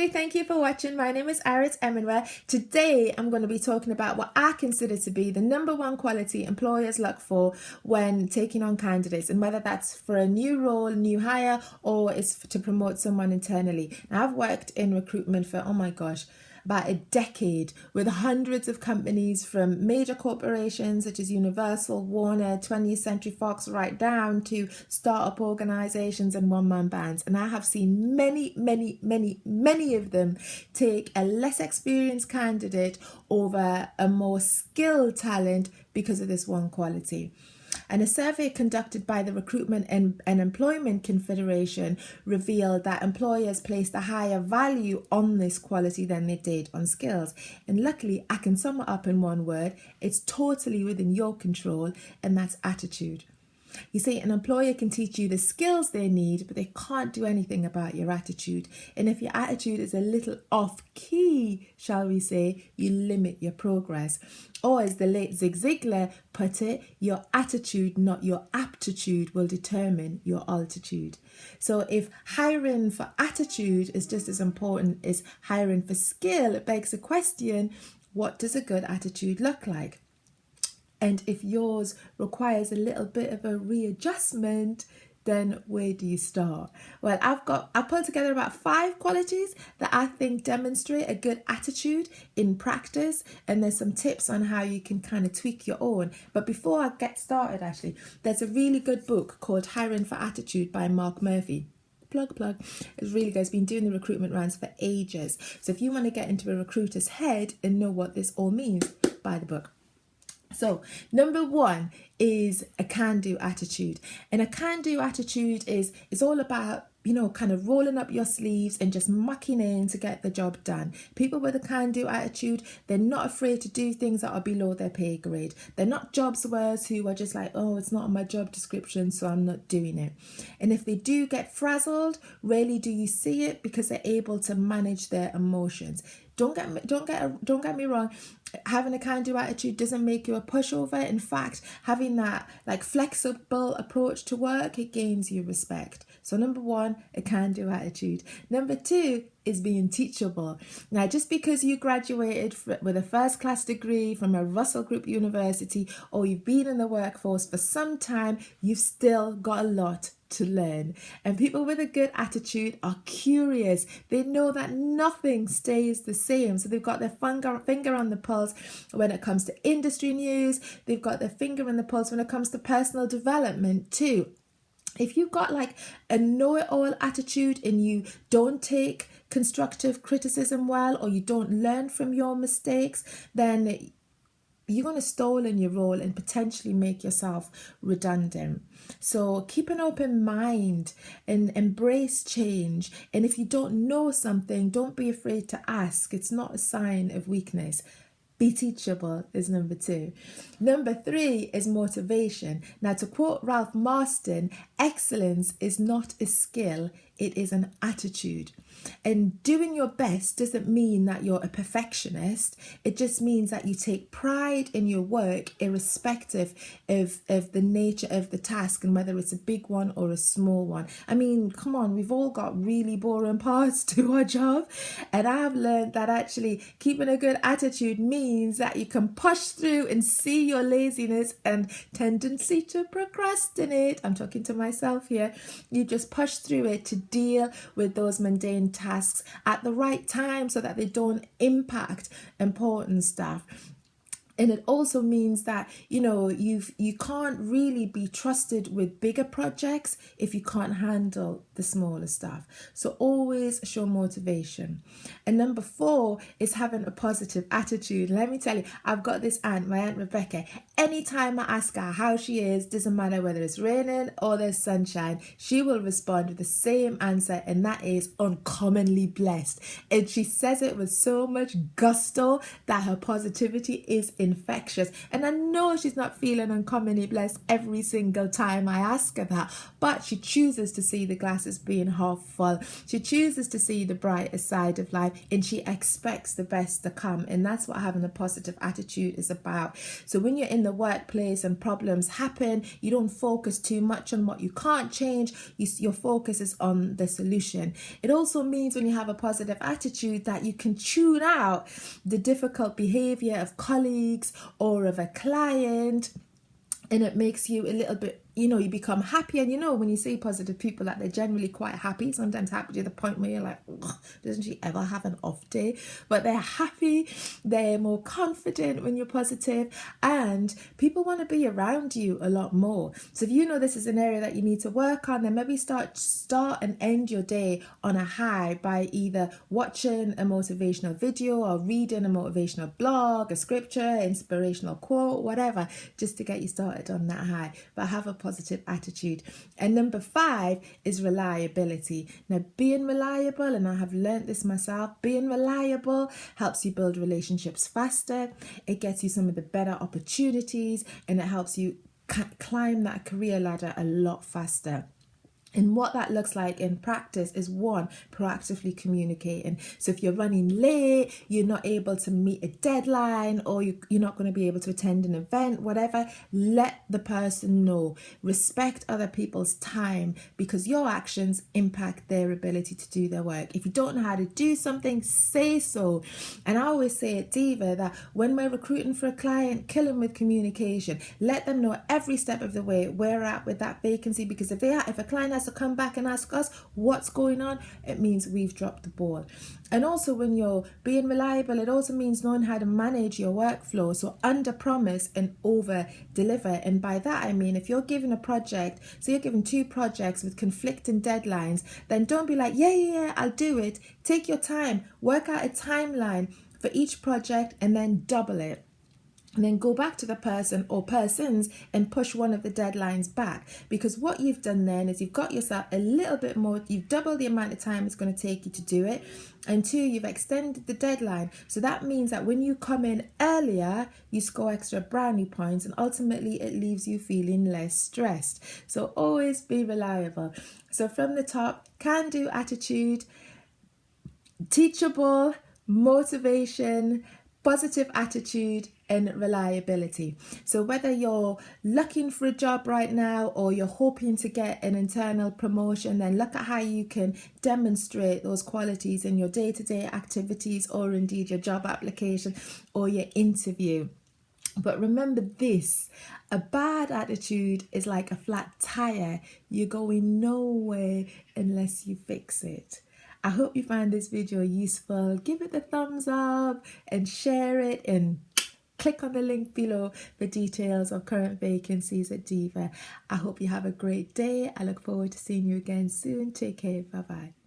Hey, thank you for watching. My name is Arit. Today I'm going to be talking about what I consider to be the number one quality employers look for when taking on candidates, and whether that's for a new role, new hire, or it's to promote someone internally. Now, I've worked in recruitment for, oh my gosh, about a decade with hundreds of companies, from major corporations such as Universal, Warner, 20th Century Fox, right down to startup organizations and one-man bands. And I have seen many of them take a less experienced candidate over a more skilled talent because of this one quality. And a survey conducted by the Recruitment and Employment Confederation revealed that employers placed a higher value on this quality than they did on skills. And luckily, I can sum it up in one word: it's totally within your control, and that's attitude. You see, an employer can teach you the skills they need, but they can't do anything about your attitude. And if your attitude is a little off key, shall we say, you limit your progress. Or as the late Zig Ziglar put it, your attitude, not your aptitude, will determine your altitude. So if hiring for attitude is just as important as hiring for skill, it begs the question, what does a good attitude look like? And if yours requires a little bit of a readjustment, then where do you start? Well, I pulled together about 5 qualities that I think demonstrate a good attitude in practice, and there's some tips on how you can kind of tweak your own. But before I get started, actually, there's a really good book called Hiring for Attitude by Mark Murphy. Plug. It's really good. It's been doing the recruitment rounds for ages. So if you want to get into a recruiter's head and know what this all means, buy the book. So number 1 is a can-do attitude. And a can-do attitude is all about, kind of rolling up your sleeves and just mucking in to get the job done. People with a can-do attitude, they're not afraid to do things that are below their pay grade. They're not job swears who are just like, oh, it's not on my job description, so I'm not doing it. And if they do get frazzled, rarely do you see it, because they're able to manage their emotions. Don't get me wrong. Having a can-do attitude doesn't make you a pushover. In fact, having that flexible approach to work, it gains you respect. So number 1, a can-do attitude. Number 2 is being teachable. Now, just because you graduated with a first-class degree from a Russell Group university, or you've been in the workforce for some time, you've still got a lot to learn. And people with a good attitude are curious. They know that nothing stays the same. So they've got their finger on the pulse when it comes to industry news. They've got their finger on the pulse when it comes to personal development too. If you've got a know-it-all attitude and you don't take constructive criticism well, or you don't learn from your mistakes, then you're going to stall in your role and potentially make yourself redundant. So keep an open mind and embrace change. And if you don't know something, don't be afraid to ask. It's not a sign of weakness. Be teachable is number 2. Number 3 is motivation. Now, to quote Ralph Marston, excellence is not a skill, it is an attitude. And doing your best doesn't mean that you're a perfectionist. It just means that you take pride in your work, irrespective of the nature of the task and whether it's a big one or a small one. I mean, come on, we've all got really boring parts to our job. And I've learned that actually keeping a good attitude means that you can push through and see your laziness and tendency to procrastinate. I'm talking to myself here. You just push through it to deal with those mundane tasks at the right time so that they don't impact important stuff. And it also means that, you can't really be trusted with bigger projects if you can't handle the smaller stuff. So always show motivation. And number 4 is having a positive attitude. Let me tell you, I've got this aunt, my Aunt Rebecca. Anytime I ask her how she is, doesn't matter whether it's raining or there's sunshine, she will respond with the same answer, and that is uncommonly blessed. And she says it with so much gusto that her positivity is infectious. And I know she's not feeling uncommonly blessed every single time I ask her that, but she chooses to see the glass as being half full. She chooses to see the brighter side of life, and she expects the best to come. And that's what having a positive attitude is about. So when you're in the workplace and problems happen, you don't focus too much on what you can't change. Your focus is on the solution. It also means when you have a positive attitude that you can tune out the difficult behavior of colleagues or of a client, and it makes you a little bit, you become happy. And when you see positive people, that they're generally quite happy, sometimes happy to the point where you're like, doesn't she ever have an off day? But they're happy, they're more confident when you're positive, and people want to be around you a lot more. So if this is an area that you need to work on, then maybe start and end your day on a high by either watching a motivational video or reading a motivational blog, a scripture, inspirational quote, whatever, just to get you started on that high. But have a positive attitude. And number 5 is reliability. Now, being reliable, and I have learned this myself, being reliable helps you build relationships faster. It gets you some of the better opportunities, and it helps you climb that career ladder a lot faster. And what that looks like in practice is, 1, proactively communicating. So if you're running late, you're not able to meet a deadline, or you're not going to be able to attend an event, whatever, let the person know. Respect other people's time, because your actions impact their ability to do their work. If you don't know how to do something, say so. And I always say at DiVA that when we're recruiting for a client, kill them with communication. Let them know every step of the way where we're at with that vacancy, because if a client has to come back and ask us what's going on, it means we've dropped the ball. And also, when you're being reliable, it also means knowing how to manage your workflow. So under promise and over deliver. And by that I mean, if you're given a project, so you're given 2 projects with conflicting deadlines, then don't be like, yeah, I'll do it. Take your time, work out a timeline for each project, and then double it. And then go back to the person or persons and push one of the deadlines back. Because what you've done then is you've got yourself a little bit more, you've doubled the amount of time it's going to take you to do it. And 2, you've extended the deadline. So that means that when you come in earlier, you score extra brownie points, and ultimately it leaves you feeling less stressed. So always be reliable. So from the top, can-do attitude, teachable, motivation, positive attitude, and reliability. So whether you're looking for a job right now or you're hoping to get an internal promotion, then look at how you can demonstrate those qualities in your day-to-day activities, or indeed your job application or your interview. But remember this, a bad attitude is like a flat tire. You're going nowhere unless you fix it. I hope you find this video useful. Give it a thumbs up and share it, and click on the link below for details of current vacancies at DiVA. I hope you have a great day. I look forward to seeing you again soon. Take care. Bye-bye.